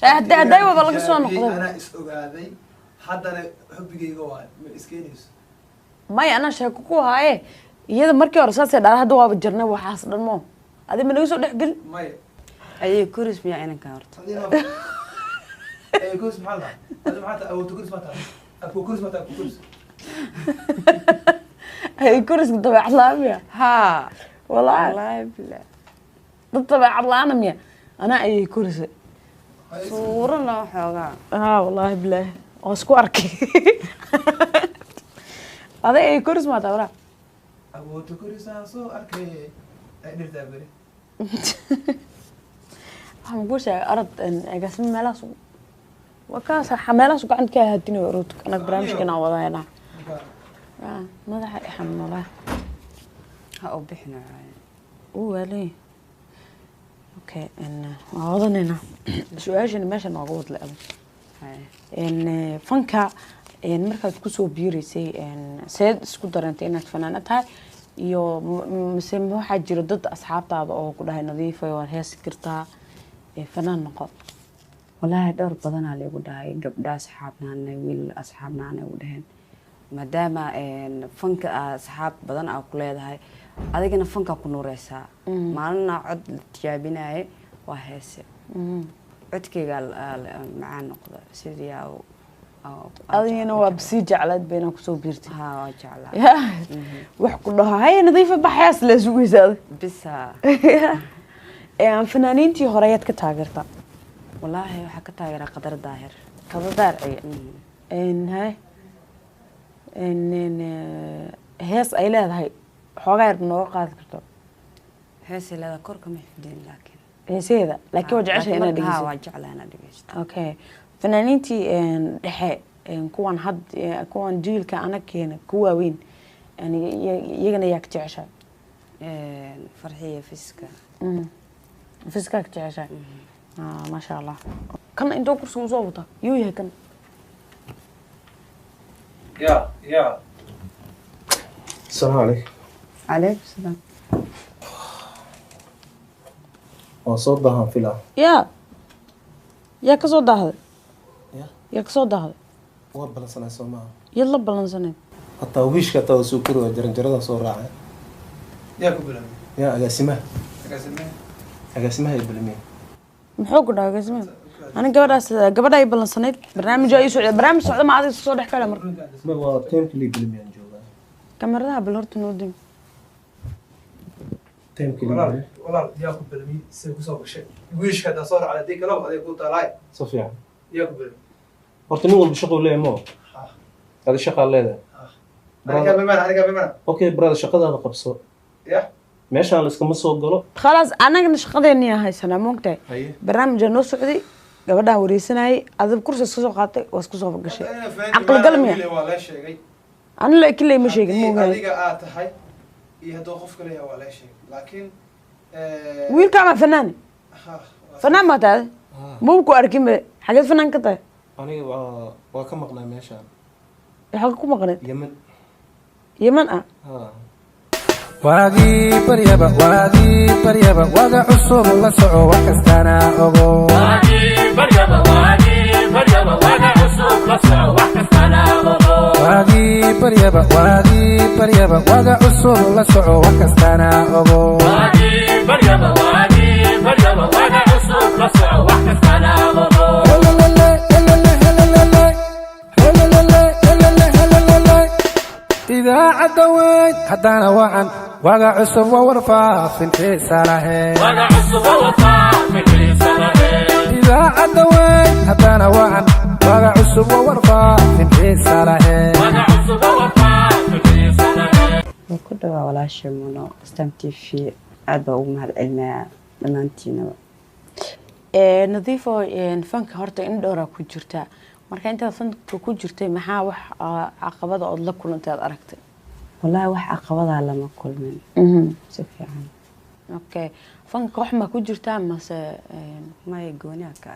هداي والله قصون نقطة أنا استوعبي حتى أنا حبي جوا إسكينيس ما أنا شاكوها إيه يدا مركي ورسالة ده هذا هو بجرنا وحاصل المو هذا من يسوي دحقل ما أي كورس بيا أنا كارت أي كورس محلها هذا محلها أو تكورس ما تعرف أكو كورس ما تعرف كورس هي كورس طبيعة الله ها والله بالله طبيعة الله أنا ميا أنا أي كورس صورنا حاجة والله بالله أسكواركي هذا أي كورس ما تعرف أبو تكورس أسو أركي أقدر تعبري هم بوش أرد إن أقسم ملاصو وكاس حملاصو عند كه هديني ورود أنا برامج كنا وضع هنا ماذا حيحمل الله هاو بحنا ولي أوكي إن وضعنا سؤال إن ماشي موجود لأبو إن فنكا إن مركز كوسو بيوريسي إن سيد سكودر أنت إنك فنانتها يو مسمى حجر ضد أصحابها أو كلها نظيفة وهي سكرتها فنان نقط والله دور بدن على وده قبل أصحابنا ويل أصحابنا ودهن ما دام إن فنك أصحاب بدن أو كلها هاي أذكر فنك كنور رسا ما لنا عد تجابنا وهسه عد قال معنا نقطة سيدي أو أنا وابسيج على بينك وسوبيرتي ها جعلها وحكوا لها هاي نظيفة بحياس لزوجي زاد بس فنانينتي هرايات كتاجرتا والله وحكتها غير قدر ظاهر إن هاي إن هيس أي لا هاي حوار نوقات كتاب هيس لا كوركم يحفدين لكن هيس هذا لكن وجعش هنا دقيقة ها وجع لنا دقيقة أوكي فنانينتي إن دحاء إن كون حد كون جيل كأنا كين كواوين يعني يجنا يكتعشى فرحية فيسكا فيسكا كتعشى ما شاء الله كان عندو كرسي مزوطة يويه كان يا السلام عليكم عليك السلام وصدها فيلا يا كسود هذا يا كسود هذا وبلا سنة سوما يلا بلانسنين حتى ويش كتا سكر وجرنجرة صورة يا كبلمي يا أقسمها يبلمي محوق ده أقسمه أنا قبل أي بلانسنين برنامج أي سعودي برنامج سعودي ما عاد صور حكي لمر ما هو تيم كلي بلمي نجوا كاميرا بالهرت نودي تيم كلي والله يا كبلمي سوق شيء ويش كتا صور على ديك لو هذا يقول طالع صفيان يا كبلمي horta nin walba shaqo leeyahay mo hada shaqa leedahay aniga bimana okay brother shaqadaada qabso meeshaan la iskama soo galo خلاص أنا قلنا شقديني هاي سنة ممكن برنامج النص سعودي قبلها وريسناي أذب كورس سكسو قاطع وسكسو فقشة عقل قلمي أنا لا كله مش شيء مو قال هاي يهدوخف كلها ولا شيء لكن ويل كمان فنان ما تعرف مو بكو أركيم حاجات فنان كتير aniga waa ka maqnaa meeshaan xaq ku maqneed yemen waagii baryaba waga cusub la soco wax kastana ogo waagii baryaba waga cusub la soco wax kastana ogo waagii baryaba waga cusub la soco wax kastana ogo waagii baryaba waga cusub la soco wax kastana ogo إذا عدويت حدانا وعن وقع عصب وورفا في انحساله وقع عصب وورفا في انحساله إذا عدويت حدانا وعن وقع عصب وورفا في انحساله وقع عصب وورفا في انحساله وكل ولا شيء منو استمتع في أدو مع العلم لمانتينا نظيفة فنك هرتا إندورا كجرتا marka inta fanka ku jirtay maxaa wax caqabada oo la kulantay aad aragtay wallahi wax caqabada lama kulmin si fiican okay fanka wax ma ku jirtaa mase ma gooniya ka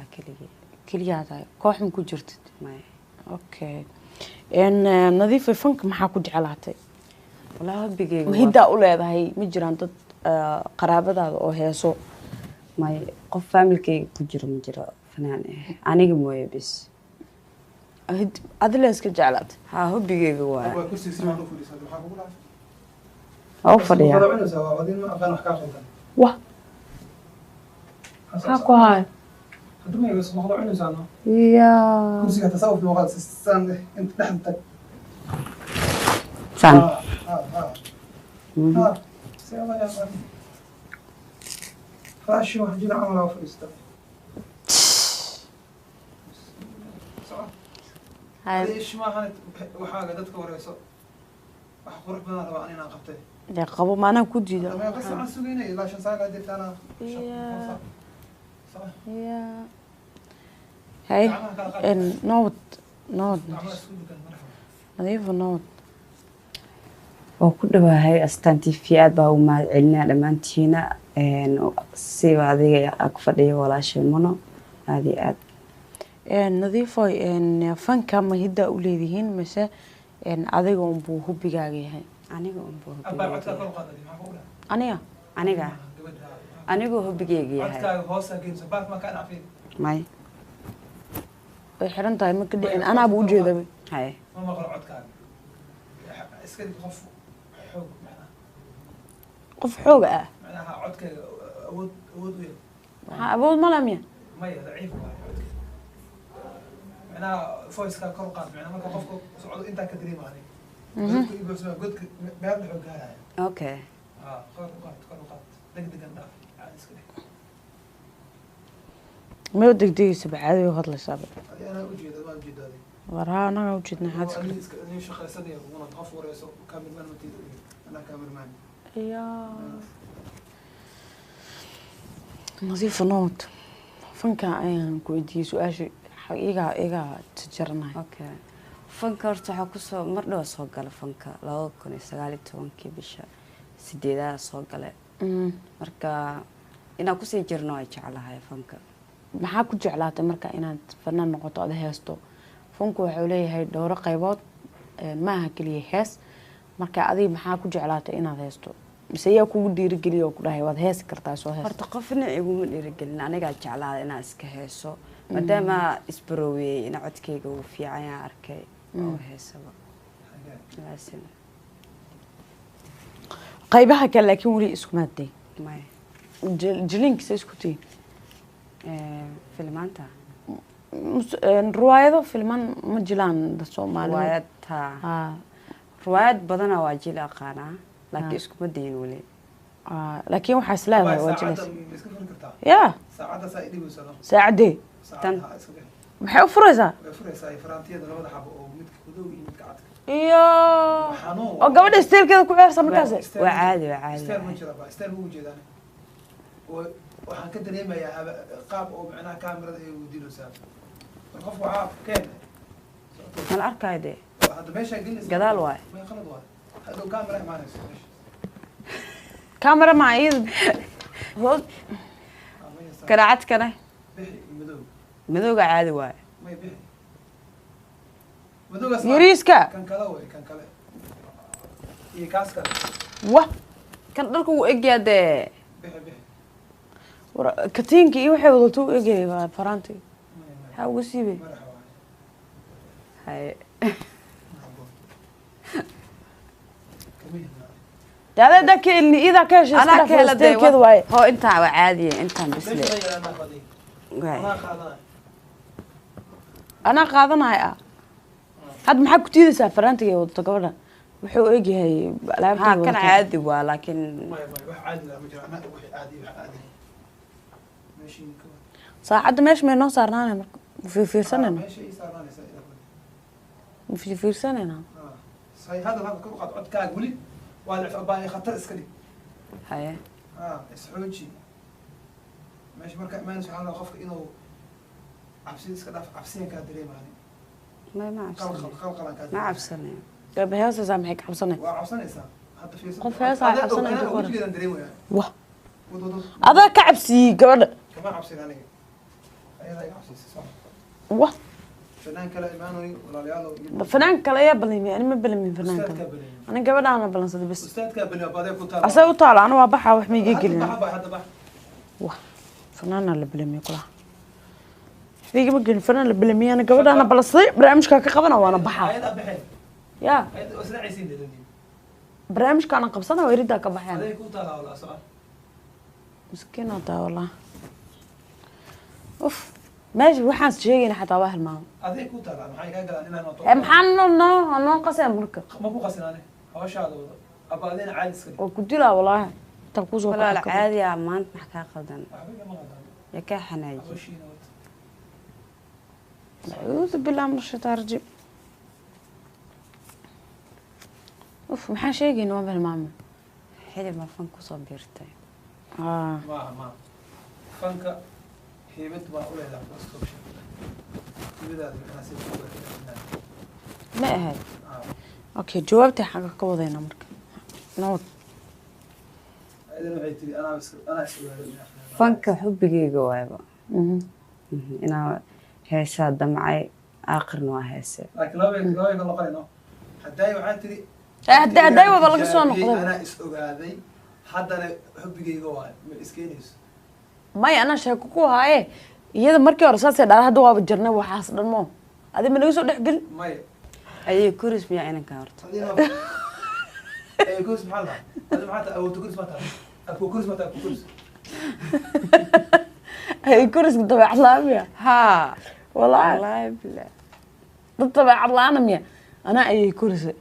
kaliyaada koox ma ku jirtid ma okay nadiif fanka maxaa ku jeclaatay wallahi bigay wahida u leedahay ma jiraan dad qaraabadaada oo heeso ma qof familkay ku jiro ma jiro fanaan aniga mooye bis adila iska jeclaad haa hobbigeyga waa waa kursi siman u fadhiisay waxa kugu dhaafay oo fadhiya wada cunaysa waa wadin ma aqaan wax ka qaldan wah maxaa ku haay hadda ma yeeso wada cunaysa no yaa kursiga tasawuf loo qaad san inta dhaxda san سيلا يا أخي راشي واحد جينا عمله في الاستاذ ليش ما هانت وحاجة دتك وريسو وحقرح بدنا ربع أنا قبته يا قبو ما أنا كود جيدا ما بس عن سويني لا شن ساعة قدرت أنا صح يا هاي إن نوت نظيف نوت oo ku dhawahay astaan TV aad baa u mahad celinaa dhamaantiina siba adiga ag fadhiyo walaashay Muno aad iyo aad nadiifo fanka ma hidda u leedihiin mise adiga un buu hubbigaaga yahay aniga un buu aniga hubbigayga yahay may way xiran tahay ma ka dhicin anaa buu u jeedaa hay ما مقر عدكاga iska dhig qof xoog macnaha qof xoog ah macnaha codkayga awood u yeel maxaa awood ma lamiya maya daciif waayo codkayga macnaha voice-ka kor u qaad macnaha marka qofka socdo intaa ka dareemaanay godka iyo boosma godka meel dhex u gaaraya okay kor u qaad degdegan dhaaf caadi iska dhig ma degdegaysa bacaadi u hadlaysaa adi anaa ujeeda waa ujeedaaday waraa anaga u jeedna xadka nin shaqaysanaya una qof wareyso cameraman ma tiida anaa cameraman يا نظيف نوت فنكا أنا كودي سؤال حقيقة تجرنا okay fanka horta waxa ku soo mar dhaw soo galay fanka 2019 bisha 8 soo galay marka inaan ku sii jirno ay jeclahay fanka maxaa ku jeclaatay marka inaad fanaan noqoto aad heesto fanku wuxuu leeyahay dhowr qaybood maaha kaliya hees marka adiga maxaa ku jeclaatay inaad heesto mise yaa kugu dhiirigeliyo ku dhahay waad heesi kartaa soo hees horta qofna iguma dhiirigelin aniga jeclaaday inaan iska heeso maadaama isbarowey in codkayga uu fiican yahay arkay oo heesaba laasin qaybaha kale laakiin wali isku maaday may jilinkiisa isku tii filmaanta riwaayado filman ma jilaan Soomaaliya riwaayad badana waa jil aqaana laakiin isku ma dayin wali laakiin waxa islaamay waa jilis iska furi kartaa ya saacada saa idhigo sano saacadee tan maxay u furaysaa way furaysaa faraantiyada labada xabo oo midka gudow iyo midka cadka iyo oo gabadha isteelkeeda ku ciyaarsan markaas waa caadi isteel ma jira ba isteel ugu jeedaan waxaan ka dareemayaa qaab oo macnaha kaamirada ay ugu dilaysaa qof waxa keen mal arkayde hadda meesha gelis gadaal waay ma qalad waay hadda kaamira imaanayso كاميرا معي كراعات كنا bixi madow مدوغا عادي واي may bixi madowga يريسكا kan kale way kan kale iyo kaas kale واه كان دلكو اجيا ده bixi كتينكي إيه وحي وضلتو إيه فرانتي ها وسيبي madaxa waay هاي ده كأني إذا كاش انا كلا ده كذا واي هو انت عادي انت بس لي أنا قاعدنا هاي هاد محك كتير سافرانتي وتقولنا وحو إيه هاي ها كان عادي ولكن ساعد ماشي من نص صارنا في سنة في سنة هذا كل قطعة كاج ولي وهذا باي خطر اسكلي هاي اسحوجي ماشي مركا ما سبحان الله خفك انه عبسين اسكداف عبسين كا دريماني ما عبسني خلق ما عبسني طيب هي سامحك حبسني وعبسنيسا حتى في قف هي حبسني انا وجهي دريمو يعني واه هذا كعبسي قبل كمان عبسين انا اي لا عبسين صح واه فنان كلا ايمانوي ولا ليالو فنان كلا يا بلمي انا ما بلمي فنان كلا انا قبل انا بلنص بس استاذ كابل بعدين كنت اسوي طالع انا وبحا وحمي يجي هذا بحا واه فنان اللي بلمي كلها waxbiga ma gelin fanaan la belamiyana gabadhaana balasday barnaamijka ka qabana waana baxaa ayada baxeen ya ayada isla ciisiin dadani barnaamijkaana qabsana waa iridaa ka baxeen aday ku taala wala soo miskiina taa wallah uf meesha waxaan sheegayna xataa waa hilmaamo aday ku taala maxay ka galaan inaan wato maxaan noo qasay marka ma ku qasinaane hawshaada wada aba adina caadi iska oo ku dilaa wallaahi tan kusoo walaal caadi ah maanta max kaa qaldan waxba ma qadan ya kaa xanaaji hawshiina wada أعوذ بالله من الشيطان الرجيم أوف ما شيء نوع بالماما xilib ma fan kusoo biirtay ما فانك هيبت ما أقول لك بس كل شيء بدأ الناس يقولون ما أهل أوكي جاوبتي حاجة كوضي نمرك نوت أنا بس أنا أسوي fanka xubigeyga waayba inaa heesaa damcay aakhirna waa heese لكن لو يقول قرينا حتى يعتري هداي وبا laga soo noqday أنا استوعبي حتى أنا حبي جوا من إسكينيس may ana sheeko ku haaye iyada markii hore saasay dhalaha hadda waaba jirnay waxaas dhan moo adi ma naga soo dhex gal ماي ayay kuris miyaa inanka horta أي كورس محلها هذا محلها أو تكورس متى أكو كورس متى أكو كورس ay kuriska dabeecad la'aan miya haa wallaahi wallaahi bilaa dad dabeecad la'aana miya anaa ayay kurisa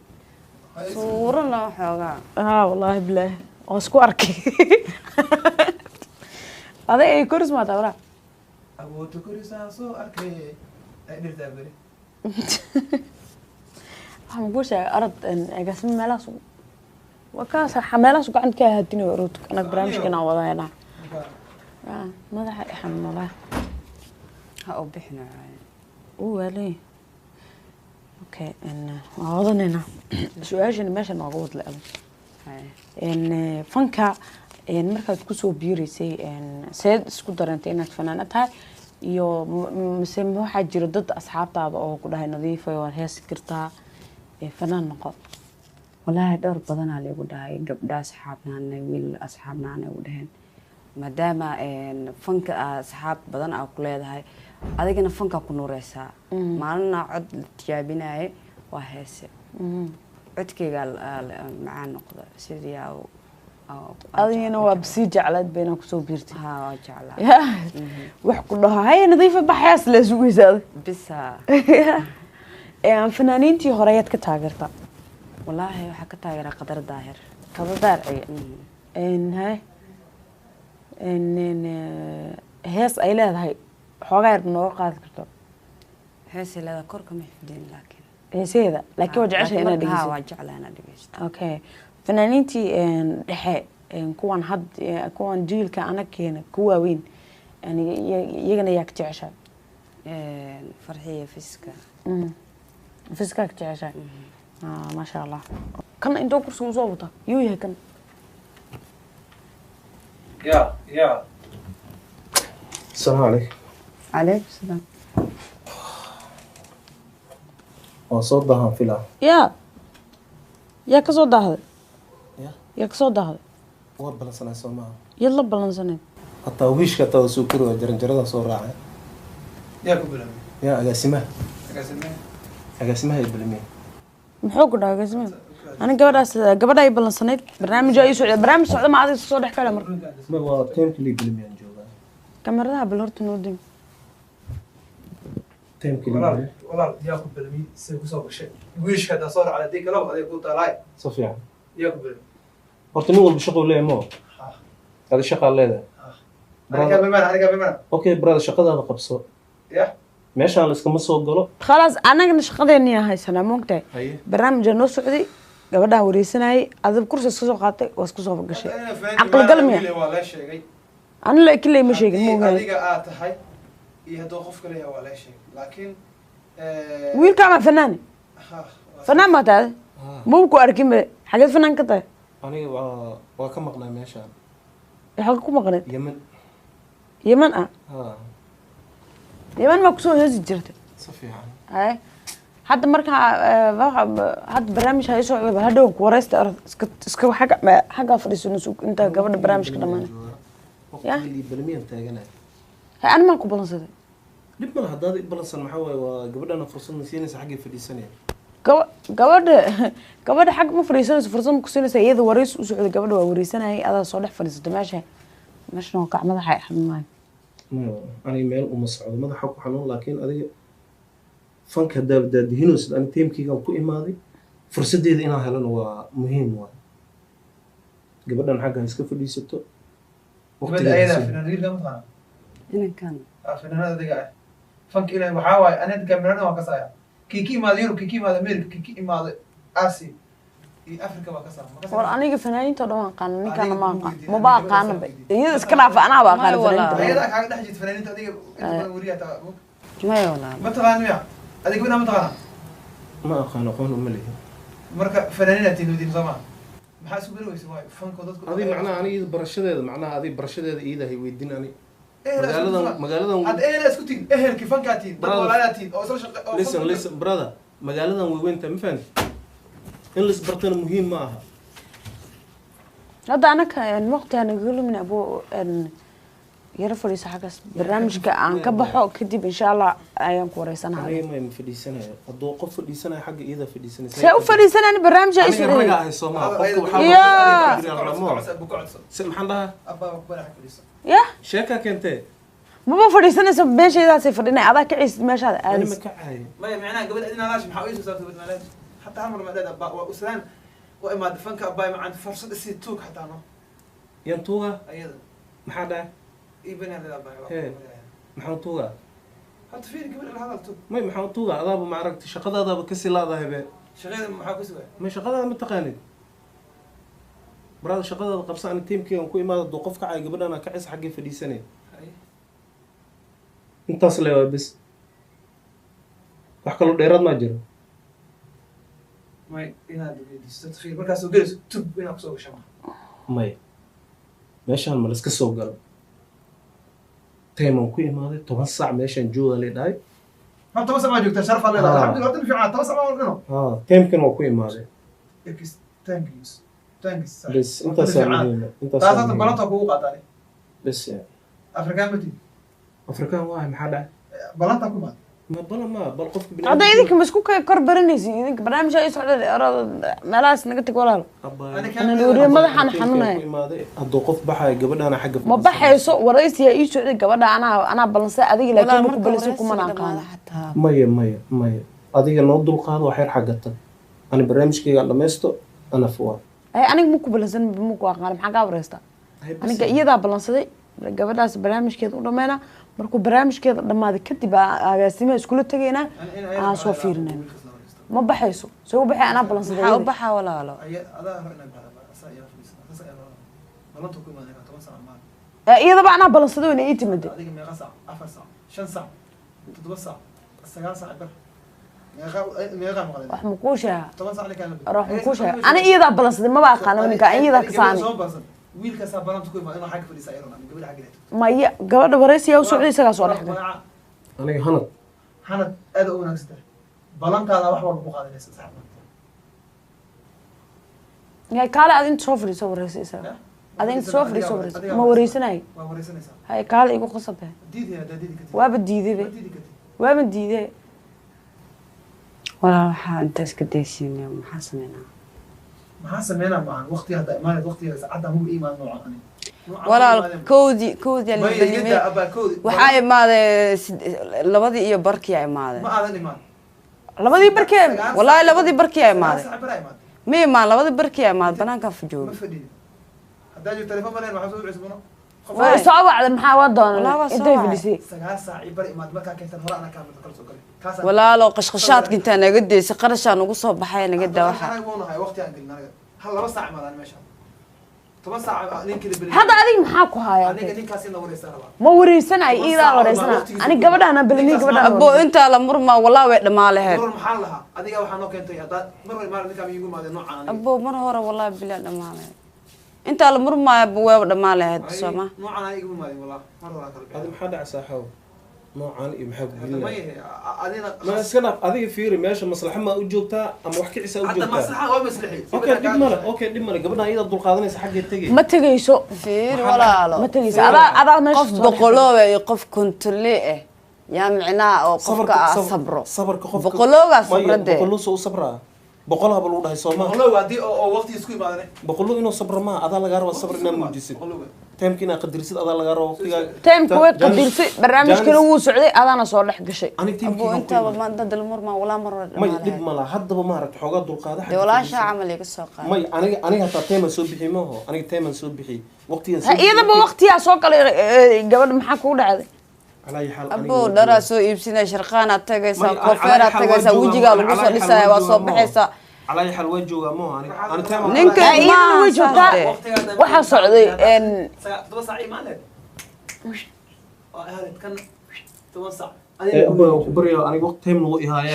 suurana waxoogaa ها والله بالله واسكو اركي هذا اي كورس ما تورا أبو تكورس أنا صو أركي أقدر تعبري waxaan ku sheegay arad agaasimo meelahaas wakaas xameelahaas gacanta ka haadina roodka anaga barnaamijkeena wadayna madaxa xanuunada ha u bixinayo uu wali okay wadanina su'aashan meesha nooga wad la fanka markaad ku soo biirisay seed isku darantay inaad fanaanad tahay iyo mise waxaa jira dad asxaabtaada oo ku dhahay nadiif oo hees kartaa fanaan noqo wallaahi dhowr badanaa lagu dhahay gabdha asxaabnaana wiil asxaabnaana u dhaheen maadaama fanka asxaab badan aa ku leedahay adigana fanka ku nuureysaa maalina cod la tijaabinaye waa heese codkayga macaan noqda sidii adigana waa basii jeclaad bayna ku soo biirtay haa waa jeclaa wax ku dhaha hay nadiifa baxaas la sugaysaa bisa fanaaniintii hore ayaad ka taageertaa wallaahi waxaa ka taageeraa qadar daahir qadar daahir hay hees ay leedahay xoogaa yar nooga qaadi karto heesay leedahay korka ma xifdin laakiin heeseeda laakiin waa jecesha inaad dhegeysato waa jeclaa inaad dhegeysato okay fanaaniintii dhexe kuwan had kuwan jiilka anakeena ku waaweyn yani iyagana yaa ka jeceshaa farxiya fiska fiska ka jeceshaa maasha allah kan intoo kursiga usoo wata yuu yahay kan يا السلام عليكم calaykum salaam وصوتها فيلا yaa ka soo daahday يا yaa ka soo daahday وبلا سنة سوما yaad la ballansaneed حتى ويش كتا سكر وجرجرة صور راعي يا كبلمي يا أقسمها أقسمها يبلمي muxuu ku dhahay gasme ana gabadha ay ballansaneyd barnaamij ay soo barnaamij socda ma adiga soo dhex kale marka ما هو تيم كلي يبلمي أنجوها kamaradaha bal horta noo dim تيم كلي والله يا كبلمي سيكون صوب شيء ويش كتا صور على ديك لو هذا يكون طالع صفيان يا كبلمي horta nin walba shaqo leeyahay mo hada shaqa leedahay aniga bimana okay brother shaqadaada qabso ya meeshaan la iskama soo galo khalaas anagana shaqadeena haysanaa moogtahay barnaamijka noo socday gabadhaan wareysanayay adab kursi iska soo qaatay waa isku soo gashay caqli gal miya waa la sheegay ana la kile ma sheegin moogaa adiga aad tahay iyo hadoo qof kale waa la sheegay laakiin wiilka ma fanaan fanaan ma tahay muu ku arkin ba xageed fanaan ka tahay aniga waa ka maqnaa meeshaan xaq ku maqneed yemen yemen ah ha yemen ma ku soo heesi jirtay si fiican hay hadda marka hadda barnaamij hay soo cibaa hadda ku wareysta iska xaga fadhiisano inta gabadha barnaamijka dhamaan ya balmiyan taagana hay an ma ku balansaday dib ma laha haddaad ibalansan maxaa waaye waa gabadhana fursad ma siinaysa xaggay fadhiisanaya gabadha xag ma fadhiisanayso fursad ma ku siinaysa iyada wareysi u socday gabadha waa wareysanayay adaa soo dhex fadhiisato meeshan waa kac madaxa xanuunaayo aniga meel uma socdo madaxa ku xanuun laakiin adiga fanka daadihinaysid ani teamkaygaan ku imaaday fursadeeda inaan helana waa muhiim waay gabadhan xaggan iska fadhiisato inankan fanaanada adiga ah fanka ilaa waxaa waaye aniga kamerana waan ka saaya kii ka imaada Yurub kii ka imaada America kii ka imaada Asia iyo Africa waa ka saara war aniga fanaaniinta dhan waan qaan ninkana ma qaan ma baa qaan iyada iska dhaaf anaa baa qaan fanaaniinta ayada kaaga dhex jirta fanaaniinta adiga inta wariyata maya walaa ma taqaan miya adiga bina ma taqaan ma aqaan aqoon uma leeyahay marka fanaaniinta tiinudin sama maxaa isku beeraysaa waay fanka dadku adiga macnaha aniga barashadeeda macnaha adiga barashadeeda iidahay weydiin ani magaaladan ad eela isku tiin ehelki fankaatiin dad walaalaatiin oo isla shaqo listen brother magaaladan way weynta ma fahanti in la isbartana muhiim ma aha hadda anaka waqti aan gulumna abo yara fadhiisa xagas barnaamijka aan ka baxo kadib insha Allah ayaan ku wareysanahay ma fadhiisanayo hadoo qof fadhiisanayo xagga iyada fadhiisanaysa say u fadhiisanani barnaamijka ay soo raga ah Soomaaliya qofku waxa maxaan dhahaa abba baraha fadhiisa ya sheeka keentay ma fadhiisanayso meesheedaas ay fadhinay adaa ka ciis meeshaada aadi ma ka caay ma macnaha gabadha idin alaash maxaa u soo saartay badnaaleed hatta amar ma dad abba waa uslaan waa imaad fanka abba ma aan fursad si tuug hatta no yan tuuga ayada maxaa dhahay ibn hada abba maxaa tuuga hatta fiir gabadha la hadalto ma maxaa tuuga adaaba ma aragtay shaqadaada ka silaadahay be shaqada maxaa ku sugaa ma shaqada ma taqaanid brada shaqadaada qabsan teamkayga ku imaado doo qof ka caay gabadhana ka cis xaggay fadhiisanay intaas leeyahay bas wax kale dheeraad ma jiro may inaad weydiisto fiir markaas soo galayso tub inaad kusoo gasho may meeshaan ma iska soo galo teeman ku imaaday 10 saac meeshaan jooga leedahay ma 10 saac ma joogta sharaf alle alxamdulillah hadda fiican 10 saac ma walqino teemkan waa ku imaaday thanks bas intaas taasata balanta kugu qaatay bas afrikaan mati afrikaan waa maxaa dhac balanta ku maad ma bala ma bal qofka bini hadda idinka ma isku kor baranaysi idinka barnaamijka ay socda meelahaas naga tag walaal ana dooriyo madaxan xanuunay hadda qof baxay gabadhana xagga ma baxayso waraysiga ii socday gabadha ana balansa adiga laakiin ku balansa kuma naqaan maya adiga noo dul qaado waxay xagata ana barnaamijkayga dhameysto ana fuwa ay aniga ma ku balansan ma ku aqaan maxaa ka waraysta aniga iyada balansaday gabadhaas barnaamijkeeda u dhameena markuu barnaamijkeeda dhamaado kadib agaasimo iskula tagayna aan soo fiirinayna ma baxayso soo u baxay anaa balansaday waxa u baxa walaalo iyada baa anaa balansaday inay ii timid adiga meeqa saac 4 saac 5 saac 7 saac 9 saac bar wax mukuusha روح mukuusha ana iyada balansaday ma baa aqaan ninka iyada ka saani wiilka sabarantu ku imaado xaq fadhiisay ayroon gabadha xaq leeyahay maya gabadha wareysiga u socday isaga soo dhaxday aniga hanad aad u wanaagsan balantaada wax walba ku qaadanaysa saxaabta ya kala adin soo fadhiiso wareysiga adin soo fadhiiso ma wareysanay waa wareysanaysa hay kala igu qasabay waaba diiday waaba diiday walaa waxa inta iska deysina maxaa sameynaa معن وقتي هذا إيمان وقتي عدا مو إيمان نوع أنا ولا كودي اللي بنيمي وحاي ماذا لبدي إيه بركي يا ماذا ما هذا الإيمان لبدي بركي والله لبدي بركي يا ماذا مي ما لبدي بركي يا ماذا بنان كف جو هذا جو تليفون مالين محسوب عزبنا صعب على محاول دون أنت فلسي سجال ساعة يبرئ إيمان ما كان كيف هراء أنا كان بتكرر سكري ولا لو قشقشات كنت أنا قدي سقرشان وقصة بحي أنا قدي واحد أنا هاي وقتي أنقلنا هلا بس ساعة ما أنا ماشي بس ساعة لينك اللي هذا أديك محاكو هاي أنا قديم كاسين وريسنا ما وريسنا إذا وريسنا أنا قبل أنا بلني قبل أبو أنت على مرمى والله وقت ما له مر محلها أديك أو حنوك أنت يا مر ما اللي كان يقول ما هذا نوع أبو مر هورا والله بلاد ما له أنت على مرمى أبو وقت ما له هذا سما نوع أنا يقول ما والله مرة هذا محد عساحه نوعان iyo maxaa gudbina ma iskana adiga fiiri meesha maslaxa ma u joogtaa ama wax kicisa u joogtaa maslaxa waa maslaxi okay dib male gabadha iyada dul qaadanaysa xagee tagay ma tagayso fiir walaalo ma tagayso ada meesha qof boqoloobe iyo qof kontolle yaa micnaa oo qofka sabro sabarka qofka boqolooga sabrade boqoloo soo sabraa boqolaha bal u dhahay Soomaa boqoloo hadii oo waqti isku imaadane boqoloo inuu sabro ma adaa laga rabo sabr inaa muujisid taymkiina qadirsid adaa laga rabo waqtiga taymka way qadirtay barnaamijkana wuu socday adaana soo dhex gashay aniga abo taymkiina inta maanta dalmar ma wala mar may dib ma la haddaba ma aragto xogaa dulqaada de walaasha camal iga soo qaad may aniga hataa tayman soo bixi maaho aniga tayman soo bixi waqtigan iyadaba waqtiyaa soo galay gabadha maxaa kugu dhacday على حال abo dhara soo iibsinay sharqaana tagaysa koofeera tagaysa wajiga lagu soo dhisay waa soo baxaysa على حال وجهه مو انا تayman ninka iyadana way joogtaa waxaa socday toban saac imaaned oo ahayd kan toban saac abo ku bariyo aniga waqti tayman oo ihaaye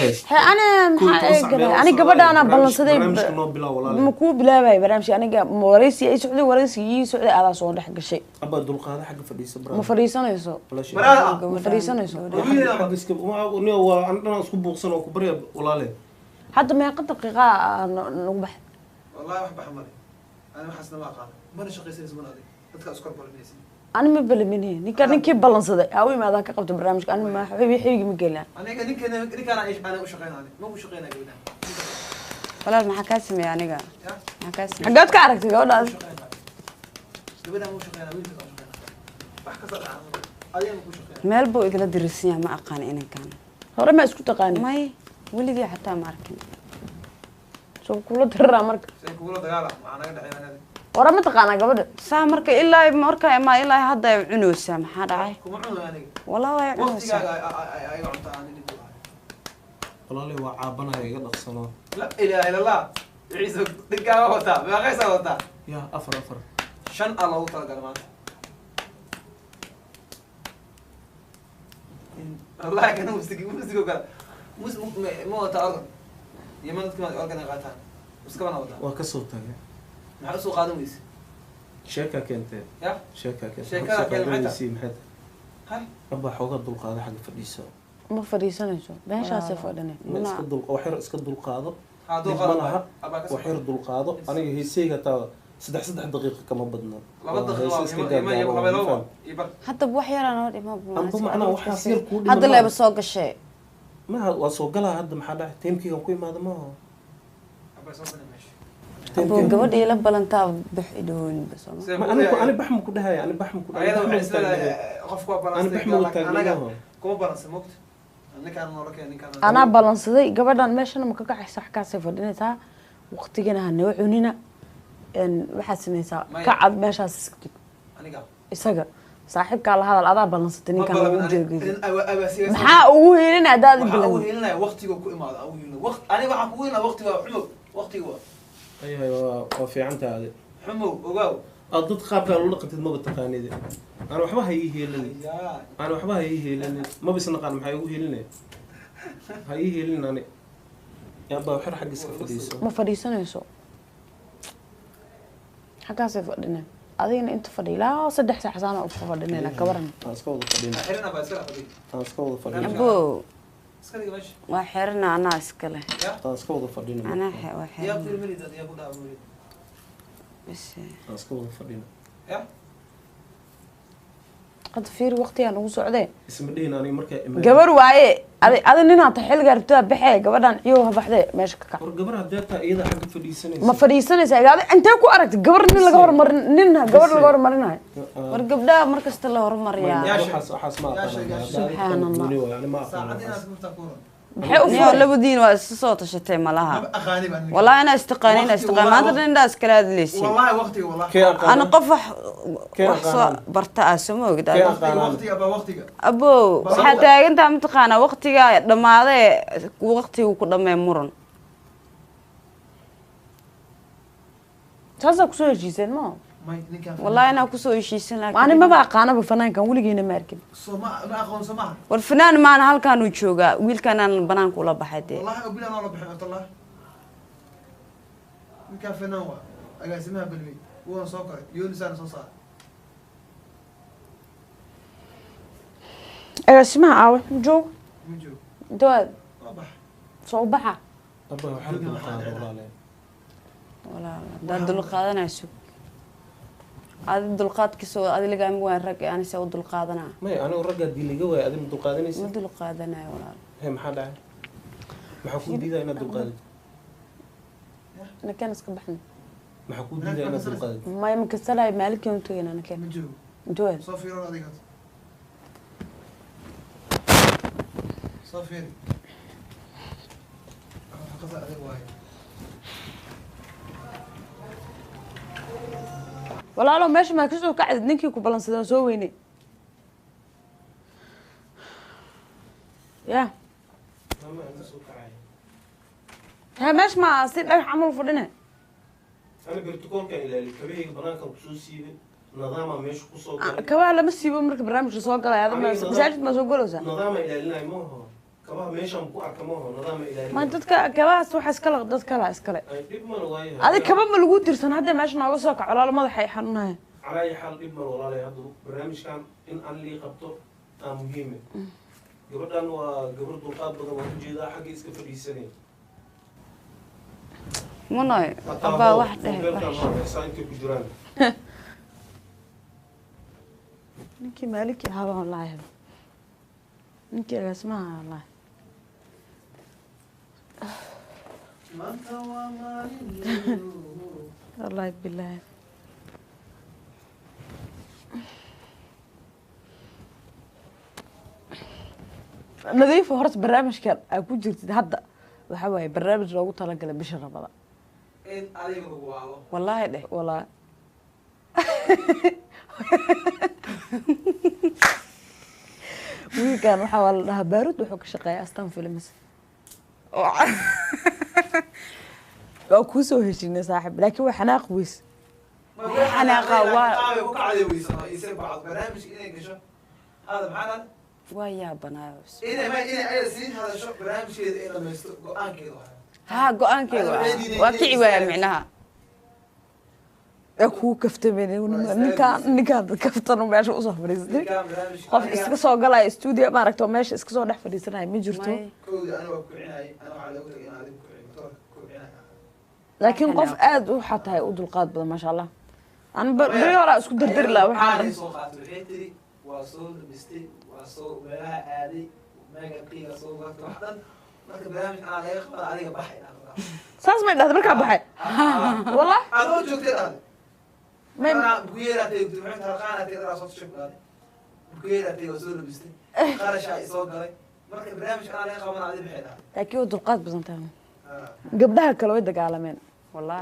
ana maxaa ani gabadhaana ballansaday barnaamijka noo bilaw walaal ma ku bilaabay barnaamijka aniga waraysi ay socday waraysigii socday adaa soo dhex gashay aba dulqaada xagga fadhiisa ma fadhiisanayso ma fadhiisanayso أنا أسكب بوقسنا وكبريا ولا لا hadda meeqa daqiiqa nagu baxay wallahi wax baxmale ana xasna ma aqaan mana shaqaysan isma naadi dadka isku ballanaysan ani ma balaminay ninkii ballansaday aa u imaada ka qabto barnaamijka ani ma xibigi ma gelin aniga ninkan aan u shaqeynaa ma ku shaqeynaa gabadha walaal maxaa ka sameeyay aniga maxaa ka sameeyay xagaad ka aragtay gabadhaas gabadha ma shaqeynaa wiilka ma shaqeynaa wax ka soo dhacay adiga ma ku shaqeynaa meel buu igala dirisan yahay ma aqaan inankan hore ma isku taqaani may weligii xataa ma arkin soo kula diraa marka say kuula dagaala waxaa naga dhexeynaa hore ma taqaanaa gabadha saa marka ilaa ma ilaa hadda ay cunaysaa maxaa dhacay kuma cuno aniga walaa way cunaysaa waqtigaaga ay cuntaa aan idin duuhay والله لي وعابنا يقدر خصنا la ilaaha illa allah ciise dhigaa wata meeqaysa wata يا أفر shan aan loogu talagalay maanta wallahi kana musigo kale ma wata organ yeman dadka ma organ ay qaataan iskabana wata وكسرتها maxaa usoo qaadan weyse شركة كنت ya شركة كنت شركة كانت محتى. سي محد hay أبا حوجة دول حق فديسة ma fadhiisanayso meeshaasay fadhinay ما اسكت دول وحير اسكت دول قاضي hadduu نضمنها qaadan وحير دول قاضي أنا هي سيجا تا صدق دقيقة كما بدنا laba daqiiqo waa laba ibar hadda wax yar aan dhimo أنتم معنا واحد يصير كل hadda leeba soo gashay ما وصوق لها هذا محل تيمكي كم كوي ما هذا ما abay soo banay meesha abo gabadhii la balantaa bix idoon basoo ما أنا بحم كلها يعني بحم كلها ayada waxay isleedahay qofku waa أنا balansay بحم anaga وتاجمها kuma balansan moogta ninkaan noola keen ninkaan anaa ballansaday gabadhan meeshana ma ka kacaysa wax kaasay fadhinaysaa waqtigana ha noo cunina waxaad samaysaa ka cad meeshaas iska tag aniga isaga saaxiibkaa la hadal adaa ballansatay ninkan ugu jeegay maxaa maxaa ugu helina hadaad waxaa ugu bilan helinaya waqtiga ku imaado ugu helina waqti aniga waxaan kugu helinaya waqtiga waa xumow waqtiga waa أيوة وفي عنتها هذه xumow ogaaw الضد قابل ولا قتل ما بتقاني دي أنا وحبها هي اللي yaa أنا وحبها هي اللي ما بس نقال محي هو هي هي اللي أنا يا أبا وحر حق سكفديسو ma fadhiisanayso xaggaasay fadhineen adigana inta fadhi ilaa 3 saac saana u fadhinayna ka waran أسكوض فدينا xirina baa iska fadhi أسكوض فدينا abo iska dhiga meesha waa xirna anaa iska leh أسكوض فدينا anaa waa yaa xirna ku milid yaa ku dhaaf milid bas أسكوض فدينا ya qad fiir waqtiga nagu socdee اسم الدين أنا مركا gabar waaye adi ninaa ta xilliga rabtaa baxee gabadhan ciyow ha baxdee meesha ka kac ورقبرها داتا إذا حق فديسنا ma fadhiisanaysaa adi intee ku aragtay gabar nin laga hormarin nin gabar laga hormarinayo war gabdhaha markasta la hormariyaa حاس ما سبحان الله. يعني ما saacad inaad ku takuuran maxay u niyo labadiin waa isa soo tashatay malaha ma aqaani baan والله أنا استقاني maanta dhan indaas kala hadlaysiin wallahi waqtiga wallahi كي أنا أقانا qof Kee wax soo aqaanaan? barta asoo ogda Kee waqtiga baa waqtiga abo waxaa taagantaa mataqaanaa waqtiga dhammaadee waqtigu ku dhamee muran saasaa kusoo heshiiseen ma may ninkaan والله أنا kusoo heshiisan maani maba aqaanaba fanaankan weligiina ma arkin soo ma aqoon soo ma war fanaan maana halkaan uu joogaa wiilkanaan banaanka ula baxay dee wallahi bilan wala bixin Allah ninkaan fanaan waa agaasimaha balmi waan soo koray yoonisan soo saar agaasimaha aawe joog ma joogo dawaad waa bax soo baxa أبا وحرق القاضي والله walaa haddaad dul qaadanayso adi dulqaadkiisoo adi lagaama waan rag ani se u dulqaadanaa maya anigu raggaa dii laga waaya adina dulqaadanaysa ma dulqaadanayo walaal he maxaa dhacay maxaa kuu diidaa inaad dulqaadid nakeen iska baxna maxaa kuu diidaa inaad dulqaadid maya makasalahay maalikeen u tagaynaa nakeen ma jiro intuu soo fiiro adiga soo fiiri qasa adiga waaye walaalo meesha maa kasoo kacdid ninkii ku ballansadeen soo weynay ya mama ana soo kacay ha meesha maa si dhagax camal fadhine ana bertukoolkaan ilaali kabahayga banaankan kusoo siibay nadaamaa meesha kusoo galay kabaha lama siibo marka barnaamijka soo galaya ada masaajid maa soo galowsaa nadaama ilaalinayo maaho kabaha meeshaan ku arka maaho nadaama ma ilaalinayo dadka kabahaas waxa iskale dad kala iskale ay dhib mal waayo adi kaba ma lagu tirsan hadda meesha nooga soo kaco walaalo madaxa ay xanuunaya calaayi xaal dhib mal walaalay hadda barnaamijkan in aan lii qabto aa muhiime gabadhan waa gabar dulqaad badan waan ujeedaa xagga iska fadhiisanaya munoy abaa wax dhehe intay ku jiraan ninkii maalikii ahaaba wallaahi ninkii agaasimaha wallaahi maanta waa maalin wallaahi bilaahi nadiifo horta barnaamijkan aa ku jirtid hadda waxaa waaye barnaamij loogu talagalay bisha rabada in adiga lagu waalo wallaahi dheh wallaahi wiilkan waxaa waa la dhahaa baarud wuxuu ka shaqeeya astan films waa kuu soo heshinay saaxib laakiin waa xanaaq weys xanaaqa waa ku kacday weysa isay bacad barnaamijka inay gasho hada maxaa waa yaabanaayo inay ayada sii hadasho barnaamijkeeda ay dhamaysto go-aankeeda waxa ها قوان كي واقعي ويا معناها kuu kaftameen ninkaan kaftano meesha usoo fadhiistay qof iska soo galaya stuudio maaragta oo meesha iska soo dhex fadhiisanaya ma jirto laakiin qof aada u xatahay u dulqaad badan maasha allah an beri horaa isku dardari laha waxaan waa soo dhistay waa soo meelaha aaday magaqiiga soo gaartay wax dhan marka barnaamij aan laga qabada adiga baxay saas may dhahda markaa baxay wallah adoo joogtay dhahday bukuyeeraatay dumaanta halqaanaatay daraa soo shaqaaday bukuyeeraatay waa soo dhistay qarashaa isoo galay marka barnaamij aan laga qabana adiga baxay dhahday laakiin waa dulqaad badan tahay gabdhaha kale way dagaalameen والله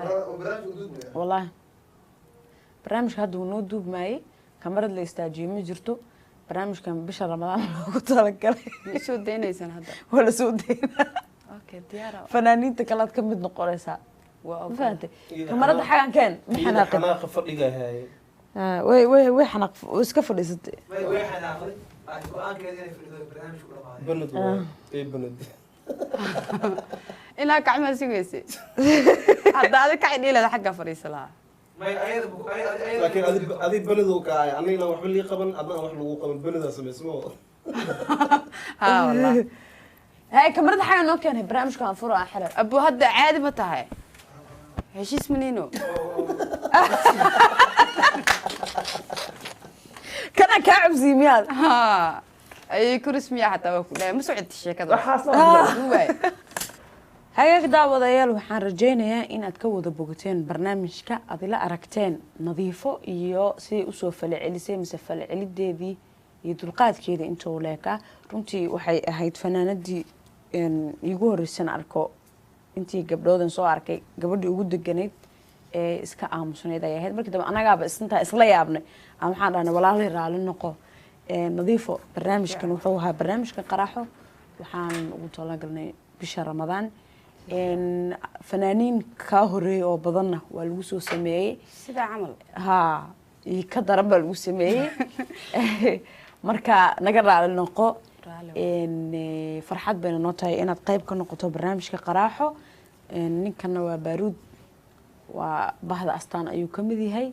والله barnaamijka hadda wuu noo duubmayey kamarad la istaajiyo ma jirto barnaamijkan bisha ramadaan loogu talagalay ma soo daynaysan hadda waa la soo daynaa okay diyaar fanaaniinta kalaad ka mid noqonaysaa waa ma fahantay kamarada xagan keen ma xanaaqin xanaaqa fadhiga haye way xanaaq iska fadhiisatay way xanaaqday laakiin go-aankeeda inay fadhido barnaamijku dhamaaday banad waa banad ilaa kacma sugaysa hadda adiga kacay dhiilada xagga fadhiisa lahaa laakiin adi beledoo kaaya anigna waxba lii qaban adna wax lagu qaban beledaa samaysmo ha wallahi hay kamarada xagan noo keenay barnaamijka aan furo aan xiray abu hadda caadi ma tahay heshiis manino kana kaa cabsiyi miyaad ha ay kurismiya xataa waa ku dhahay ma socodti sheekada hagaag daawadayaal waxaan rajaynayaa inaad ka wada bogateen barnaamijka aad ila aragteen nadiifo iyo siday usoo falcelisay mise falcelideedii iyo dulqaadkeeda inta uu leekaa runtii waxay ahayd fanaanadii iigu horreysan arko intii gabdhoodan soo arkay gabadhii ugu deganayd ee iska aamusnayd ay ahayd markii dambe annagaaba intaa isla yaabnay ama waxaan dhahnay walaalay raali noqo nadiifo barnaamijkan wuxuu ahaa barnaamijka qaraaxo waxaan ugu talagalnay bisha ramadaan fanaaniin kaa horeeyay oo badanna waa lagu soo sameeyey sida camal ha iyo ka daran baa lagu sameeyey marka naga raali noqo farxad bayna noo tahay inaad qayb ka noqoto barnaamijka qaraaxo ninkana waa baaruud waa bahda astaan ayuu ka mid yahay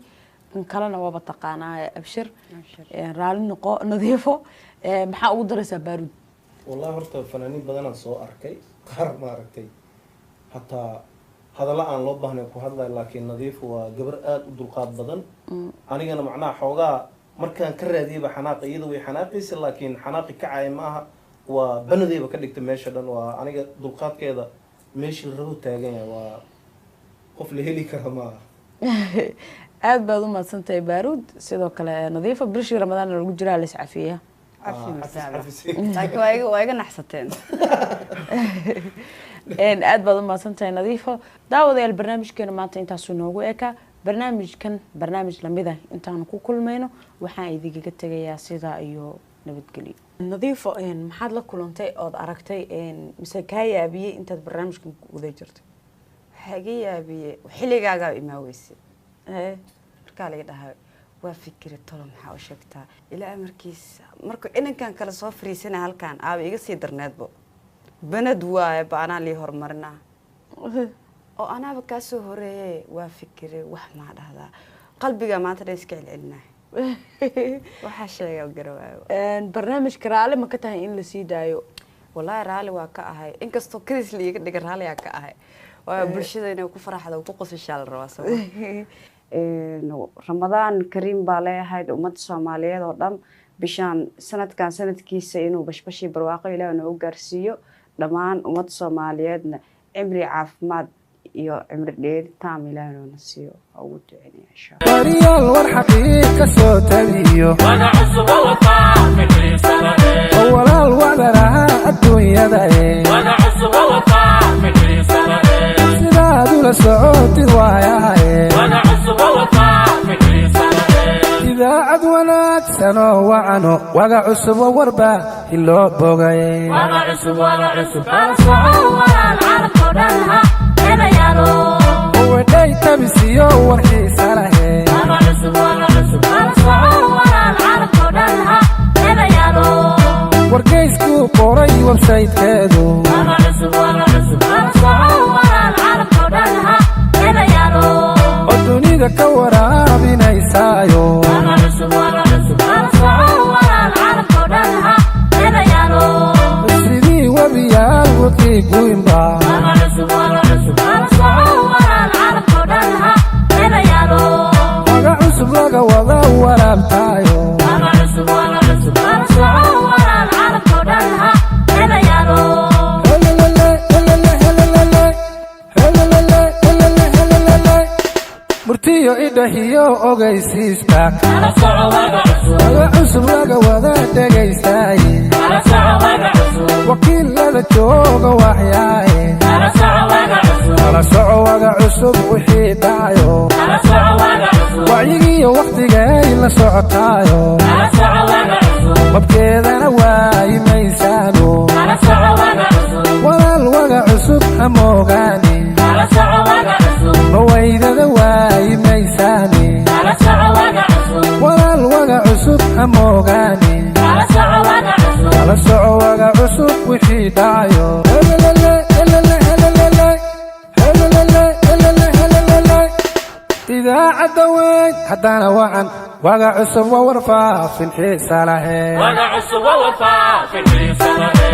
kan kalena waaba taqaanaa abshir raali noqo nadiifo maxaa ugu daraysaa baaruud wallahi horta fanaaniin badanaan soo arkay qaar maaragtay hataa hadalla aan loo baahnayn ku hadlay laakiin nadiif waa gabar aada u dulqaad badan anigana macnaha xoogaa markaan ka raadiyeyba xanaaqa iyada way xanaaqaysa laakiin xanaaqi kacaya ma aha waa banadeyba ka dhigta meesha dhan waa aniga dulqaadkeeda meeshii la rabo taagan yahay waa qof la heli kara ma aha aad baad u mahadsantahay baaruud sidoo kale nadiifa bishii ramadaan lagu jiraa la iscafiya laakiin waa iga naxsateen aad baad u mahadsantahay nadiifo daawadayaal barnaamijkeena maanta intaasuu noogu ekaa barnaamijkan barnaamij lamida intaanu ku kulmayno waxaan idinkaga tegayaa sidaa iyo nabadgelyo nadiifo maxaad la kulantay ood aragtay mise kaa yaabiyey intaad barnaamijkan guda jirtay waxaa iga yaabiyey xilligaagaa imaaweyse markaa laga dhahay waa fikiri tolo maxaa u sheegtaa ilaa markiisa markuu inankan kale soo fariisana halkaan aaba iga sii darneedbo banad waaye ba anaa lii horumarinaa oo anaaba kaa soo horeeye waa fikire wax maa dhahdaa qalbiga maanta dhan iska celcelinaa waxaa sheega garawaayo barnaamijka raali ma ka tahay in la sii daayo wallaahi raali waa ka ahay inkastoo kadis liiga dhiga raaliyaa ka ahay waayo bulshada inay ku faraxda ku qosashaa la rabaa sabab ramadaan kariim baa leeyahay ummadda soomaaliyeed oo dhan bishaan sanadkan sanadkiisa inuu bashbashii barwaaqo ilaahay noo gaarsiiyo dhammaan ummadda soomaaliyeedna cimri caafimaad iyo cimri dheeri taam ilaahay noona siiyo ugu duceynaya insha Allah waryaal war xaqiiqa soo tabiyo wada cusub wataa fikriisana walaal wadaraha adduunyada wada cusub wataa fikriisana sidaad ula socotid waayahay wada cusub wataa fikriisana idaacad wanaagsan oo wacano waga cusub warba iloo bogay waga cusub kala soco walaal carabko dhanha enayaalo wadhay tabisiyo warkiisa lahe waga cusub kala soco walaal carabko dhanha enayaalo wargeysku qoray websayteedu waga cusub kala soco walaal carabko dhanha enayaalo oo dunida ka waraabinaysaayo waga cusub kala soco walaal carabko dhanha enayaalo sidii webiyaal waqii guinba waga cusub kala soco walaal carabko dhanha enayaalo waga cusub laga wada waraabtaayo waga cusub kala soco walaal carabko dhanha enayaalo murtiyo idhahiyo ogaysiiska kala soco waga cusub laga wada dhegaystaye kala soco waga cusub wakiilada jooga waxyaaye kala soco waga cusub wixii dhacayo kala soco waga cusub wacyigiiyo waqtigay la socotaayo kala soco waga cusub wabkeedana waayimaysaano kala soco waga cusub walaal waga cusub ha moogaani kala soco waga cusub mawaydada waayimaysaani kala soco waga cusub walaal waga cusub ha moogaani kala soco waga cusub kala soco waga cusub wixii dhacayo idaacadda weyn haddana wacan waga cusub waa warfaafin xiisa lahe waga cusub waa warfaafin xiisa lahe